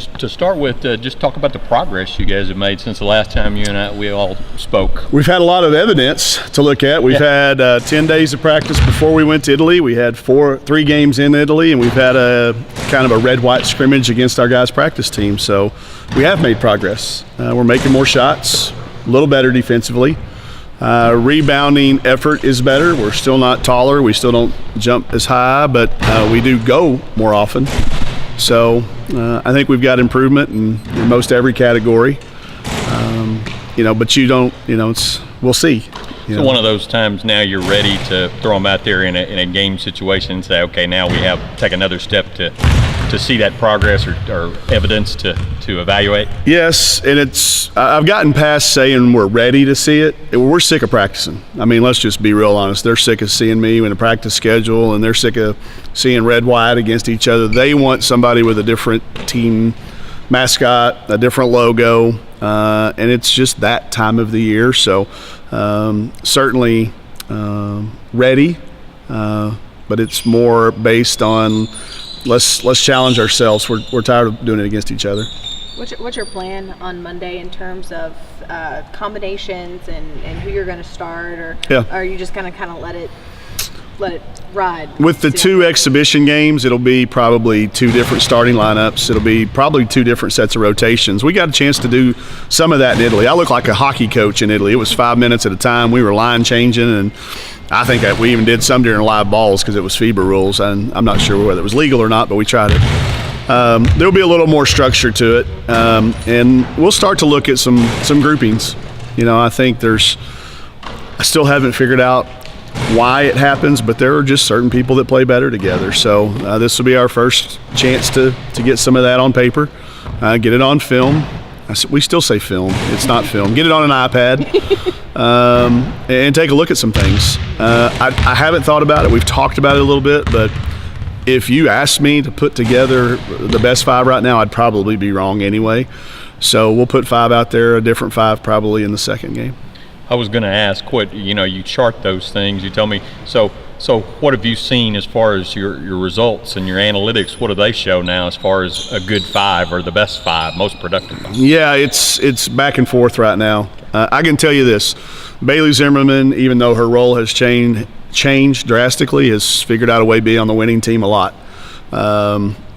to start with, just talk about the progress you guys have made since the last time you and we all spoke. We've had a lot of evidence to look at. We've had 10 days of practice before we went to Italy. We had 3 games in Italy, and we've had a kind of a red-white scrimmage against our guys' practice team. So we have made progress. We're making more shots, a little better defensively. Rebounding effort is better. We're still not taller. We still don't jump as high, but we do go more often. So I think we've got improvement in most every category. But you don't, we'll see. So one of those times now you're ready to throw them out there in a game situation and say, okay, now we have to take another step to see that progress or evidence to evaluate? Yes, and I've gotten past saying we're ready to see it. We're sick of practicing. I mean, let's just be real honest. They're sick of seeing me in a practice schedule, and they're sick of seeing red, white against each other. They want somebody with a different team mascot, a different logo, and it's just that time of the year. So certainly ready, but it's more based on let's challenge ourselves. We're tired of doing it against each other. What's your plan on Monday in terms of combinations and who you're going to start, or are you just going to kind of let it ride? With the 2 exhibition games, it'll be probably 2 different starting lineups. It'll be probably 2 different sets of rotations. We got a chance to do some of that in Italy. I look like a hockey coach in Italy. It was 5 minutes at a time. We were line changing, and I think we even did some during live balls because it was FIBA rules, and I'm not sure whether it was legal or not, but we tried it. There'll be a little more structure to it, and we'll start to look at some groupings. I think I still haven't figured out why it happens, but there are just certain people that play better together. So this will be our first chance to get some of that on paper, get it on film. We still say film. It's not film. Get it on an iPad and take a look at some things. I haven't thought about it. We've talked about it a little bit, but if you asked me to put together the best 5 right now, I'd probably be wrong anyway. So we'll put 5 out there, a different 5 probably in the second game. I was going to ask you chart those things. You tell me, so what have you seen as far as your results and your analytics? What do they show now as far as a good 5 or the best 5, most productive 5? Yeah, it's back and forth right now. I can tell you this, Bailey Zimmerman, even though her role has changed drastically, has figured out a way to be on the winning team a lot.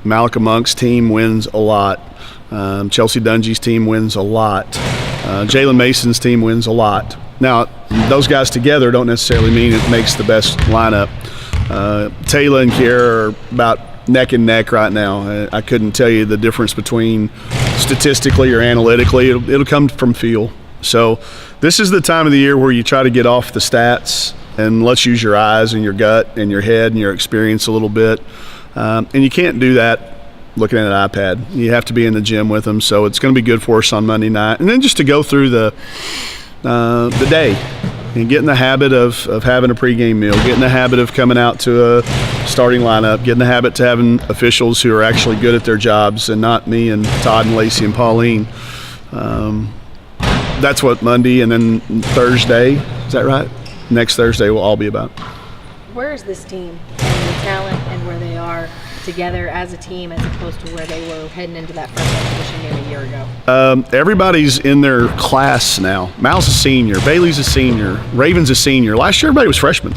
Malika Monk's team wins a lot. Chelsea Dungy's team wins a lot. Jalen Mason's team wins a lot. Now, those guys together don't necessarily mean it makes the best lineup. Taylor and Kiera are about neck and neck right now. I couldn't tell you the difference between statistically or analytically. It'll come from feel. So this is the time of the year where you try to get off the stats and let's use your eyes and your gut and your head and your experience a little bit. And you can't do that looking at an iPad. You have to be in the gym with them. So it's going to be good for us on Monday night. And then just to go through the day and get in the habit of having a pregame meal, get in the habit of coming out to a starting lineup, get in the habit to having officials who are actually good at their jobs and not me and Todd and Lacey and Pauline. That's what Monday and then Thursday, is that right? Next Thursday will all be about. Where is this team and the talent and where they are together as a team as opposed to where they were heading into that first exhibition game a year ago? Everybody's in their class now. Mal's a senior, Bailey's a senior, Raven's a senior. Last year everybody was freshmen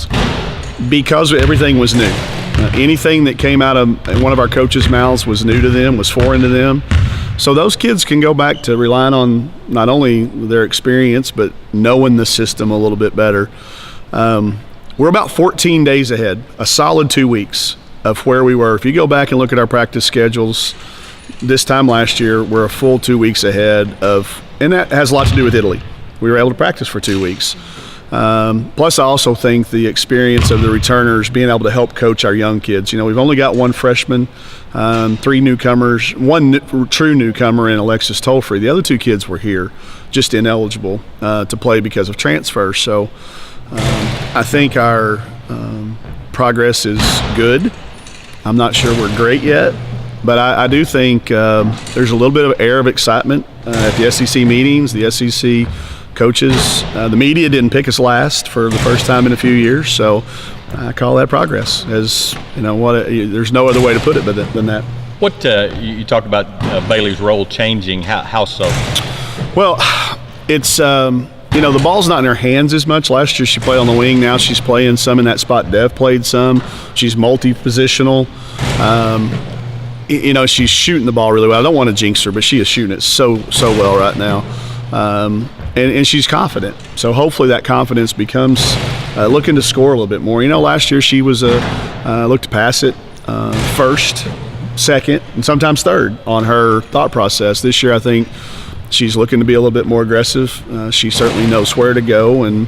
because everything was new. Anything that came out of one of our coaches' mouths was new to them, was foreign to them. So those kids can go back to relying on not only their experience but knowing the system a little bit better. We're about 14 days ahead, a solid 2 weeks of where we were. If you go back and look at our practice schedules this time last year, we're a full 2 weeks ahead of, and that has a lot to do with Italy. We were able to practice for 2 weeks. Plus I also think the experience of the returners being able to help coach our young kids. We've only got 1 freshman, 3 newcomers, 1 true newcomer in Alexis Tolfrey. The other 2 kids were here, just ineligible to play because of transfer. So I think our progress is good. I'm not sure we're great yet, but I do think there's a little bit of air of excitement at the SEC meetings, the SEC coaches. The media didn't pick us last for the first time in a few years, so I call that progress. There's no other way to put it than that. What you talk about Bailey's role changing? How so? Well, it's the ball's not in her hands as much. Last year she played on the wing. Now she's playing some in that spot. Dev played some. She's multi-positional. She's shooting the ball really well. I don't want to jinx her, but she is shooting it so well right now. And she's confident. So hopefully that confidence becomes looking to score a little bit more. Last year she was looked to pass it first, second, and sometimes third on her thought process. This year I think she's looking to be a little bit more aggressive. She certainly knows where to go, and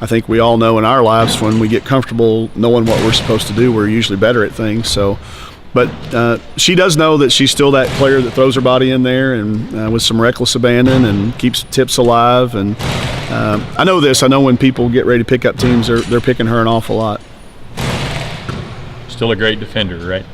I think we all know in our lives when we get comfortable knowing what we're supposed to do, we're usually better at things. So, but she does know that she's still that player that throws her body in there and with some reckless abandon and keeps tips alive. And I know this. I know when people get ready to pick up teams, they're picking her an awful lot. Still a great defender, right?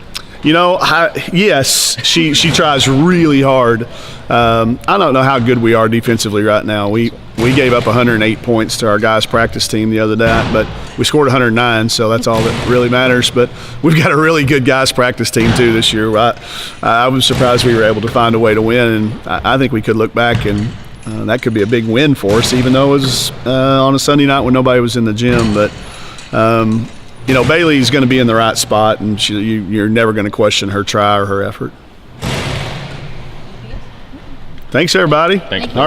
Yes, she tries really hard. I don't know how good we are defensively right now. We gave up 108 points to our guys' practice team the other night, but we scored 109, so that's all that really matters. But we've got a really good guys' practice team too this year. I was surprised we were able to find a way to win, and I think we could look back and that could be a big win for us, even though it was on a Sunday night when nobody was in the gym. But Bailey's going to be in the right spot, and you're never going to question her try or her effort. Thanks, everybody. Thanks. All right.